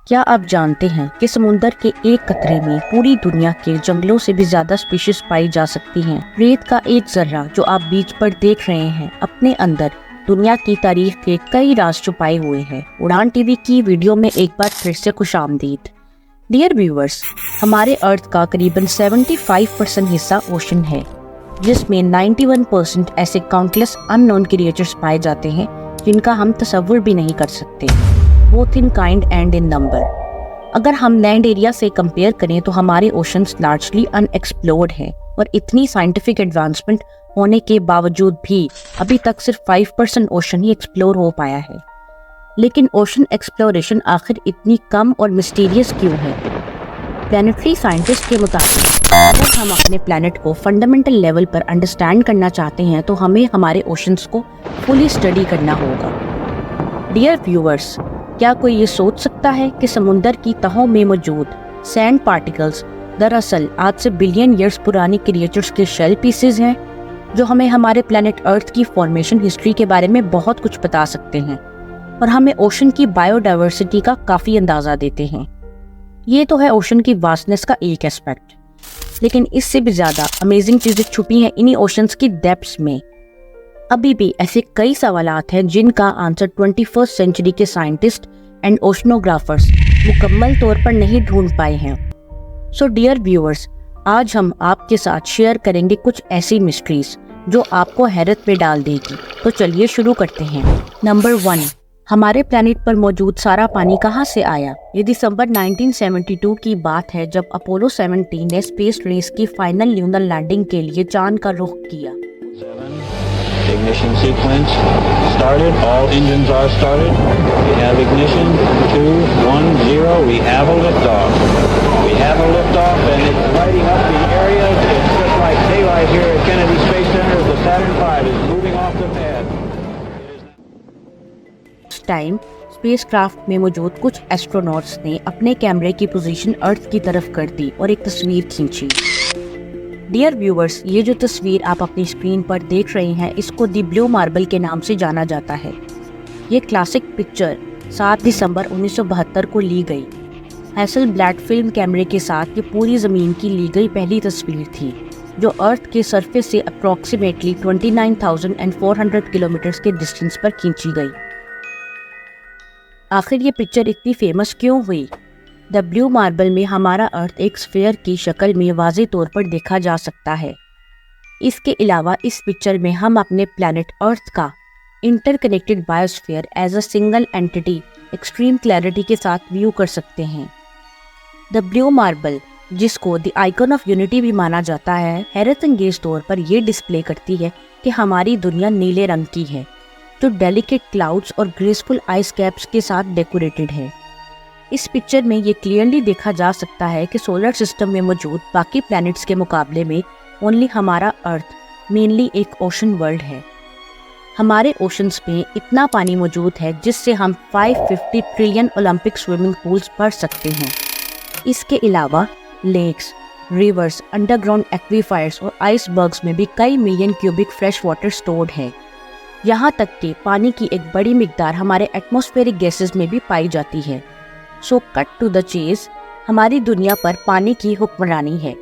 کیا آپ جانتے ہیں کہ سمندر کے ایک قطرے میں پوری دنیا کے جنگلوں سے بھی زیادہ اسپیشیز پائی جا سکتی ہیں؟ ریت کا ایک ذرہ جو آپ بیچ پر دیکھ رہے ہیں اپنے اندر دنیا کی تاریخ کے کئی راز چھپائے ہوئے ہیں۔ اڑان ٹی وی کی ویڈیو میں ایک بار پھر سے خوش آمدید۔ ڈیئر ویورز، ہمارے ارتھ کا قریباً 75% حصہ اوشن ہے، جس میں 91% ایسے کاؤنٹلیس ان نون کریچرز پائے جاتے ہیں جن کا ہم تصور بھی نہیں کر سکتے، both in kind and in number۔ اگر ہم لینڈ ایریا سے کمپیئر کریں تو ہمارے اوشنز لارجلی ان ایکسپلورڈ ہیں، اور اتنی سائنٹیفک ایڈوانسمنٹ ہونے کے باوجود بھی ابھی تک صرف 5% اوشن ہی ایکسپلور ہو پایا ہے۔ لیکن اوشن ایکسپلوریشن آخر اتنی کم اور مسٹیریس کیوں ہے؟ پلانیٹری سائنٹسٹ کے مطابق اگر ہم اپنے پلانٹ کو فنڈامنٹل لیول پر انڈرسٹینڈ کرنا چاہتے ہیں تو ہمیں ہمارے اوشنز کو فلی اسٹڈی کرنا ہوگا۔ ڈیئر ویورز، کیا کوئی یہ سوچ سکتا ہے کہ سمندر کی تہوں میں موجود سینڈ پارٹیکلز دراصل آج سے بلین ایئرز پرانی کریچرز کے شیل پیسز ہیں، جو ہمیں ہمارے پلانٹ ارتھ کی فارمیشن ہسٹری کے بارے میں بہت کچھ بتا سکتے ہیں اور ہمیں اوشن کی بائیو ڈائیورسٹی کا کافی اندازہ دیتے ہیں؟ یہ تو ہے اوشن کی واسٹنس کا ایک اسپیکٹ، لیکن اس سے بھی زیادہ امیزنگ چیزیں چھپی ہیں انہی اوشنز کی ڈیپتھس میں۔ ابھی بھی ایسے کئی سوالات ہیں جن کا آنسر 21 سینچری کے سائنٹسٹ اینڈ اوشنوگرافرز مکمل طور پر نہیں ڈھونڈ پائے ہیں۔ سو ڈیئر ویورز، آج ہم آپ کے ساتھ شیئر کریں گے کچھ ایسی مسٹریز جو آپ کو حیرت میں ڈال دے گی۔ تو چلیے شروع کرتے ہیں۔ نمبر 1، ہمارے پلانٹ پر موجود سارا پانی کہاں سے آیا؟ یہ دسمبر 1972 کی بات ہے جب اپولو 17 نے اسپیس ریس کی فائنل لیونر لینڈنگ کے لیے چاند کا رخ کیا۔ Ignition sequence started. All engines are started. We have ignition. 2, 1, 0. We have a liftoff. We have a liftoff, and it's lighting up the area. It's just like daylight here at Kennedy Space Center as the Saturn V is moving off the pad. اس time spacecraft میں موجود کچھ astronauts نے اپنے کیمرے کی position ارتھ کی طرف کر دی اور ایک تصویر کھینچی۔ ڈیئر ویورز، یہ جو تصویر آپ اپنی اسکرین پر دیکھ رہے ہیں اس کو دی بلیو ماربل کے نام سے جانا جاتا ہے۔ یہ کلاسک پکچر 7 دسمبر 1972 کو لی گئی۔ ہیسل بلیڈ فلم کیمرے کے ساتھ یہ پوری زمین کی لی گئی پہلی تصویر تھی جو ارتھ کے سرفیس سے اپروکسیمیٹلی 29,400 کلومیٹرز کے ڈسٹینس پر کھینچی گئی۔ آخر یہ پکچر اتنی فیمس کیوں ہوئی؟ دی بلیو ماربل میں ہمارا ارتھ ایک اسفیئر کی شکل میں واضح طور پر دیکھا جا سکتا ہے۔ اس کے علاوہ اس پکچر میں ہم اپنے پلانٹ ارتھ کا interconnected biosphere as a single entity extreme clarity کے ساتھ ویو کر سکتے ہیں۔ دی بلیو ماربل، جس کو دی آئیکن آف یونٹی بھی مانا جاتا ہے، حیرت انگیز طور پر یہ ڈسپلے کرتی ہے کہ ہماری دنیا نیلے رنگ کی ہے جو ڈیلیکیٹ کلاؤڈز اور گریسفل آئس کیپس کے ساتھ ڈیکوریٹڈ ہے۔ اس پکچر میں یہ کلیئرلی دیکھا جا سکتا ہے کہ سولر سسٹم میں موجود باقی پلانٹس کے مقابلے میں اونلی ہمارا ارتھ مینلی ایک اوشن ورلڈ ہے۔ ہمارے اوشنز میں اتنا پانی موجود ہے جس سے ہم 550 ٹریلین اولمپک سوئمنگ پولز بھر سکتے ہیں۔ اس کے علاوہ لیکس، ریورز، انڈر گراؤنڈ ایکویفائرز اور آئس برگز میں بھی کئی million cubic fresh water stored ہے۔ یہاں تک کہ پانی کی ایک بڑی مقدار ہمارے ایٹماسفیئرک گیسز میں بھی پائی جاتی ہے۔ سو کٹ ٹو دا چیز، ہماری دنیا پر پانی کی حکمرانی ہے،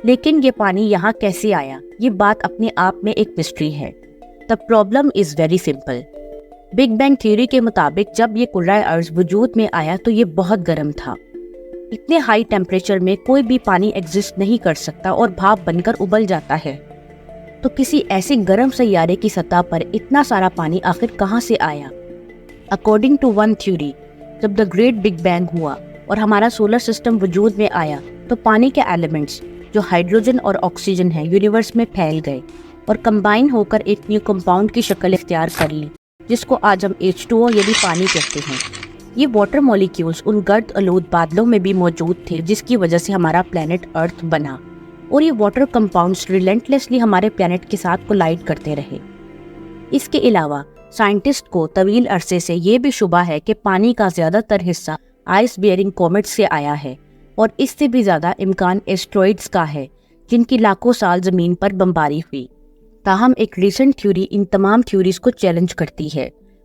لیکن یہ پانی یہاں کیسے آیا؟ یہ بات اپنے آپ میں ایک مسٹری ہے۔ The problem is very simple. Big bang theory کے مطابق جب یہ کرۂ ارض وجود میں آیا تو یہ بہت گرم تھا۔ اتنے ہائی ٹیمپریچر میں کوئی بھی پانی ایگزسٹ نہیں کر سکتا اور بھاپ بن کر ابل جاتا ہے۔ تو کسی ایسے گرم سیارے کی سطح پر اتنا سارا پانی آخر کہاں سے آیا؟ اکارڈنگ ٹو ون تھیوری، جب دا گریٹ بگ بینگ ہوا اور ہمارا سولر سسٹم وجود میں آیا تو پانی کے ایلیمنٹس جو ہائیڈروجن اور آکسیجن ہیں یونیورس میں پھیل گئے اور کمبائن ہو کر ایک نیو کمپاؤنڈ کی شکل اختیار کر لی، جس کو آج ہم H2O یعنی پانی کہتے ہیں۔ یہ واٹر مالیکیولز ان گرد آلود بادلوں میں بھی موجود تھے جس کی وجہ سے ہمارا پلانٹ ارتھ بنا، اور یہ واٹر کمپاؤنڈز ریلنٹلیسلی ہمارے پلانٹ کے ساتھ کولائڈ کرتے رہے۔ اس کے علاوہ سائنٹسٹ کو طویل عرصے سے یہ بھی شبہ ہے کہ پانی کا زیادہ تر حصہ آئس بیئرنگ کومیٹ سے آیا ہے، اور اس سے بھی زیادہ امکان ایسٹرائڈز کا ہے جن کی لاکھوں سال زمین پر بمباری ہوئی۔ تاہم ایک ریسنٹ تھیوری ان تمام تھیوریز کو چیلنج کرتی ہے۔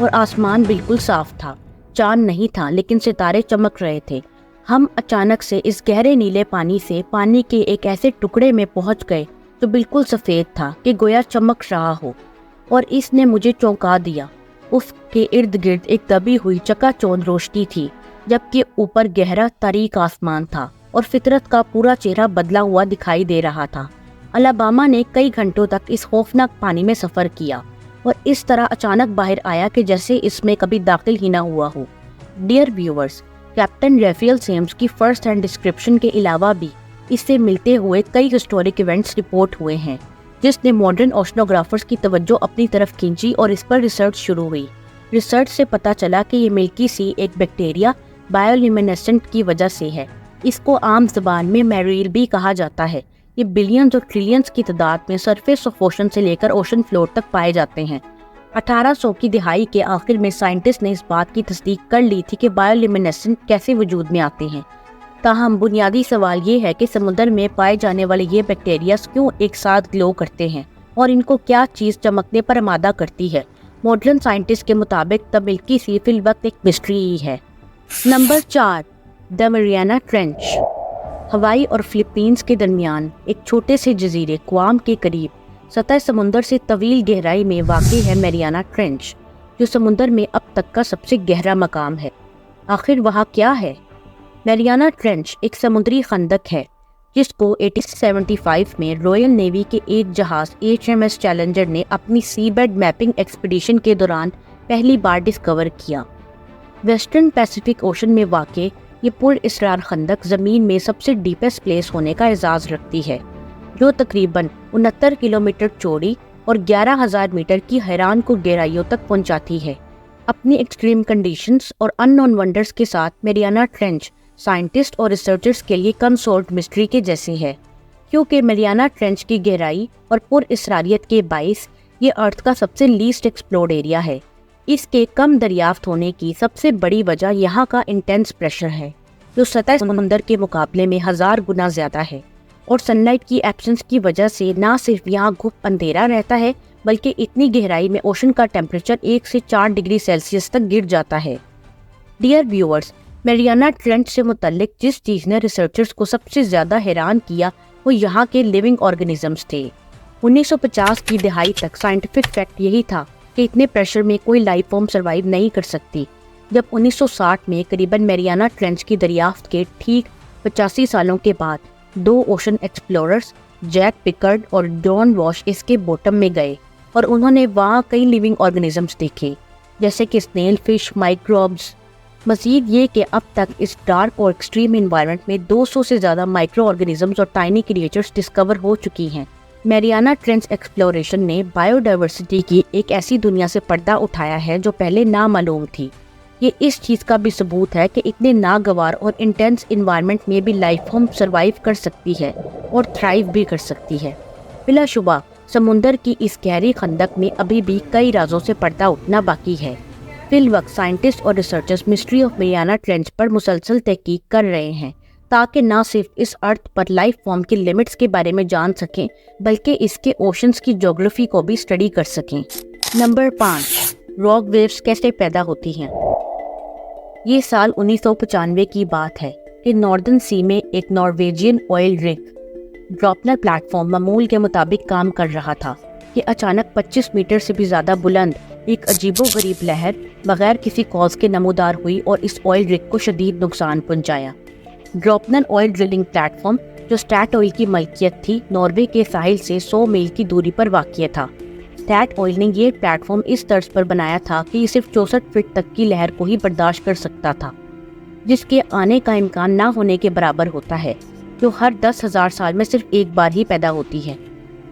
اور آسمان بالکل صاف تھا. چاند نہیں تھا لیکن ستارے چمک رہے تھے. ہم اچانک سے اس گہرے نیلے پانی سے پانی کے ایک ایسے ٹکڑے میں پہنچ گئے جو بالکل سفید تھا کہ گویا چمک رہا ہو، اور اس نے مجھے چونکا دیا. اس کے ارد گرد ایک دبی ہوئی چکا چوند روشنی تھی، جبکہ اوپر گہرا تاریک آسمان تھا اور فطرت کا پورا چہرہ بدلا ہوا دکھائی دے رہا تھا. الاباما نے کئی گھنٹوں تک اس خوفناک پانی میں سفر کیا اور اس طرح اچانک باہر آیا کہ جیسے اس میں کبھی داخل ہی نہ ہوا ہو. ڈیئر ویورز، کیپٹن ریفیل سیمز کی فرسٹ ہینڈ ڈسکرپشن کے علاوہ بھی اس سے ملتے ہوئے کئی ہسٹورک ایونٹس رپورٹ ہوئے ہیں، جس نے ماڈرن اوشنوگرافرز کی توجہ اپنی طرف کھینچی اور اس پر ریسرچ شروع ہوئی. ریسرچ سے پتہ چلا کہ یہ ملکی سی ایک بیکٹیریا بایولومینسنٹ کی وجہ سے ہے. اس کو عام زبان میں میریل بھی کہا جاتا ہے. یہ بلینز اور ٹریلینز کی تعداد میں سرفیس آف اوشن سے لے کر اوشن فلور تک پائے جاتے ہیں. 1800 کی دہائی کے آخر میں سائنٹسٹ نے اس بات کی تصدیق کر لی تھی کہ بایولومینسنٹ کیسے وجود میں آتے ہیں. تاہم بنیادی سوال یہ ہے کہ سمندر میں پائے جانے والے یہ بیکٹیریاز کیوں ایک ساتھ گلو کرتے ہیں اور ان کو کیا چیز چمکنے پر آمادہ کرتی ہے. ماڈرن سائنٹسٹ کے مطابق دا ملکی سی فی الوقت ایک مسٹری ہی ہے. نمبر 4، دا میریانا ٹرینچ. ہوائی اور فلپینز کے درمیان ایک چھوٹے سے جزیرے کوام کے قریب سطح سمندر سے طویل گہرائی میں واقع ہے میریانا ٹرینچ، جو سمندر میں اب تک کا سب سے گہرا مقام ہے. آخر وہاں کیا ہے؟ میریانا ٹرینچ ایک سمندری خندق ہے جس کو 1875 میں رائل نیوی کے ایک جہاز HMS چیلنجر نے اپنی سی بیڈ میپنگ ایکسپیڈیشن کے دوران پہلی بار ڈسکور کیا. ویسٹرن پیسیفک اوشن میں واقع یہ پر اسرار خندق زمین میں سب سے ڈیپسٹ پلیس ہونے کا اعزاز رکھتی ہے، جو تقریباً 69 کلومیٹر چوڑی اور 11,000 میٹر کی حیران کو گہرائیوں تک پہنچاتی ہے. اپنی ایکسٹریم کنڈیشنز اور ان نون ونڈرز کے ساتھ میریانا ٹرینچ سائنٹسٹ اور ریسرچرز کے لیے کنسولڈ مسٹری کے جیسے ہے، کیونکہ میریانا ٹرینچ کی گہرائی اور پر اسراریت کے باعث یہ ارتھ کا سب سے لیسٹ ایکسپلورڈ ایریا ہے. اس کے کم دریافت ہونے کی سب سے بڑی وجہ یہاں کا انٹینس پریشر ہے، جو سطح سمندر کے مقابلے میں 1000 گنا زیادہ ہے، اور سن لائٹ کی ایبسنس کی وجہ سے نہ صرف یہاں گھپ اندھیرا رہتا ہے بلکہ اتنی گہرائی میں اوشن کا ٹیمپریچر 1 سے 4 ڈگری سیلسیس تک گر جاتا ہے. ڈیئر ویورز، میریانا ٹرینچ سے متعلق جس چیز نے ریسرچرز کو سب سے زیادہ حیران کیا وہ یہاں کے لیونگ آرگنزمز تھے. 1950 کی دہائی تک سائنٹیفک فیکٹ یہی تھا کہ اتنے پریشر میں کوئی لائف فارم سروائیو نہیں کر سکتی. جب 1960 میں قریباً میریانا ٹرینچ کی دریافت کے ٹھیک 85 سالوں کے بعد 2 اوشن ایکسپلوررز جیک پکرڈ اور جان واش اس کے باٹم میں گئے اور انہوں نے وہاں کئی لیونگ آرگنزمز دیکھے، جیسے کہ سنیل فش، مائکروبز. مزید یہ کہ اب تک اس ڈارک اور ایکسٹریم انوائرمنٹ میں 200 سے زیادہ مائکرو آرگنزمز اور ٹائنی کریچرز ڈسکور ہو چکی ہیں. میریانا ٹرینچ ایکسپلوریشن نے بائیو ڈائیورسٹی کی ایک ایسی دنیا سے پردہ اٹھایا ہے جو پہلے نامعلوم تھی. یہ اس چیز کا بھی ثبوت ہے کہ اتنے ناگوار اور انٹینس انوائرمنٹ میں بھی لائف فارم سروائیو کر سکتی ہے اور تھرائیو بھی کر سکتی ہے. بلا شبہ سمندر کی اس گہری خندق میں ابھی بھی کئی رازوں سے پردہ اٹھنا باقی ہے. فی الوقت سائنٹسٹ اور ریسرچرز مسٹری آف میریانا ٹرینچ پر مسلسل تحقیق کر رہے ہیں تاکہ نہ صرف اس ارتھ پر لائف فارم کی لمٹس کے بارے میں جان سکیں بلکہ اس کے اوشنز کی جغرافی کو بھی اسٹڈی کر سکیں. نمبر 5، راک ویوز کیسے پیدا ہوتی ہیں. یہ سال 1995 کی بات ہے کہ ناردرن سی میں ایک نارویجین آئل رگ ڈراپنر پلیٹ فارم معمول کے مطابق کام کر رہا تھا کہ اچانک 25 میٹر سے بھی زیادہ بلند ایک عجیب و غریب لہر بغیر کسی کاز کے نمودار ہوئی اور اس آئل رگ کو شدید نقصان پہنچایا. ڈراپنر آئل ڈرلنگ پلیٹ فارم جو اسٹیٹ آئل کی ملکیت تھی ناروے کے ساحل سے 100 میل کی دوری پر واقع تھا. اسٹیٹ آئل نے یہ پلیٹ فارم اس طرز پر بنایا تھا کہ یہ صرف 64 فٹ تک کی لہر کو ہی برداشت کر سکتا تھا، جس کے آنے کا امکان نہ ہونے کے برابر ہوتا ہے، جو ہر 10,000 سال میں صرف ایک بار ہی پیدا ہوتی ہے.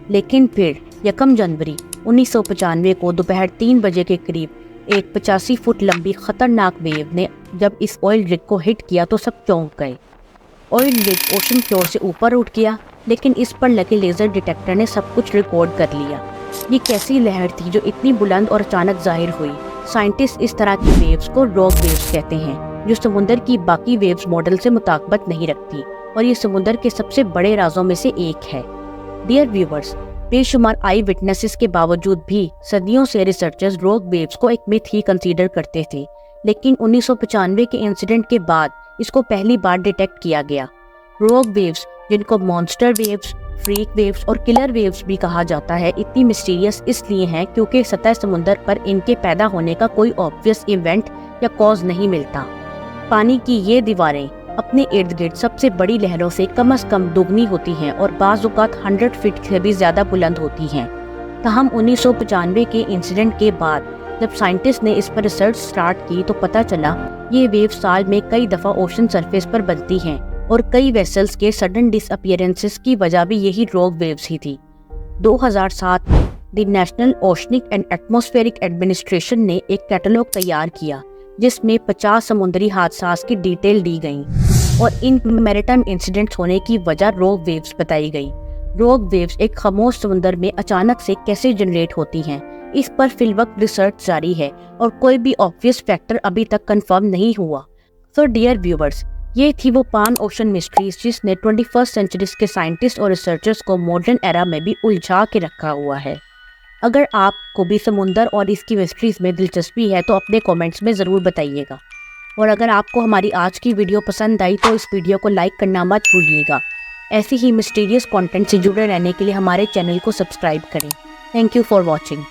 لیکن پھر 1 جنوری 1995 کو دوپہر 3 بجے کے قریب ایک 85 فٹ لمبی خطرناک ویو نے جب اس آئل رگ کو ہٹ کیا تو سب چونک گئے. آئل رگ اوشن فلور سے اوپر اٹھ گیا، لیکن اس پر لگے لیزر ڈیٹیکٹر نے سب کچھ ریکارڈ کر لیا. یہ کیسی لہر تھی جو اتنی بلند اور اچانک ظاہر ہوئی. سائنٹسٹ اس طرح کی ویوز کو راک ویوز کہتے ہیں، جو سمندر کی باقی ویوز ماڈل سے مطابقت نہیں رکھتی، اور یہ سمندر کے سب سے بڑے رازوں میں سے ایک ہے. ڈیئر ویورز، بے شمار آئی وٹنسز کے باوجود بھی صدیوں سے ریسرچرز روگ ویوز کو ایک میتھ ہی کنسیڈر کرتے تھے، لیکن 1995 کے انسیڈنٹ کے بعد اس کو پہلی بار ڈیٹیکٹ کیا گیا۔ روگ ویوز، جن کو مانسٹر ویوز، فریک ویوز اور کلر ویوز بھی کہا جاتا ہے، اتنی مسٹیریس اس لیے ہیں کیونکہ سطح سمندر پر ان کے پیدا ہونے کا کوئی آبویس ایونٹ یا کاز نہیں ملتا۔ پانی کی یہ دیواریں اپنے ارد گرد سب سے بڑی لہروں سے کم از کم دوگنی ہوتی ہیں اور بعض اوقات 100 فٹ سے بھی زیادہ بلند ہوتی ہیں۔ تاہم 1995 کے انسیڈنٹ کے بعد جب سائنٹسٹ نے اس پر ریسرچ سٹارٹ کی تو پتہ چلا یہ ویو سال میں کئی دفعہ اوشن سرفیس پر بنتی ہیں، اور کئی ویسلز کے سڈن ڈس اپیرنسز کی وجہ بھی یہی روگ ویوز ہی تھی۔ 2007 میں دی نیشنل اوشنک اینڈ ایٹماسفیئرک ایڈمنسٹریشن نے ایک کیٹلاگ تیار کیا جس میں 50 سمندری حادثات کی ڈیٹیل دی گئیں اور ان میریٹائم انسیڈنٹس ہونے کی وجہ روگ ویوز بتائی گئی۔ روگ ویوز ایک خاموش سمندر میں اچانک سے کیسے جنریٹ ہوتی ہیں، اس پر فی الوقت ریسرچ جاری ہے اور کوئی بھی آبویس فیکٹر ابھی تک کنفرم نہیں ہوا۔ سو ڈیئر ویورز، یہ تھی وہ پان اوشن مسٹریز جس نے 21 سینچریز کے سائنٹسٹ اور ریسرچرز کو ماڈرن ایرا میں بھی الجھا کے رکھا ہوا ہے۔ اگر آپ کو بھی سمندر اور اس کی مسٹریز میں دلچسپی ہے تو اپنے کومنٹس میں ضرور بتائیے گا، اور اگر آپ کو ہماری آج کی ویڈیو پسند آئی تو اس ویڈیو کو لائک کرنا مت بھولیے گا۔ ایسی ہی مسٹیریس کانٹینٹ سے جڑے رہنے کے لیے ہمارے چینل کو سبسکرائب کریں۔ Thank you for watching.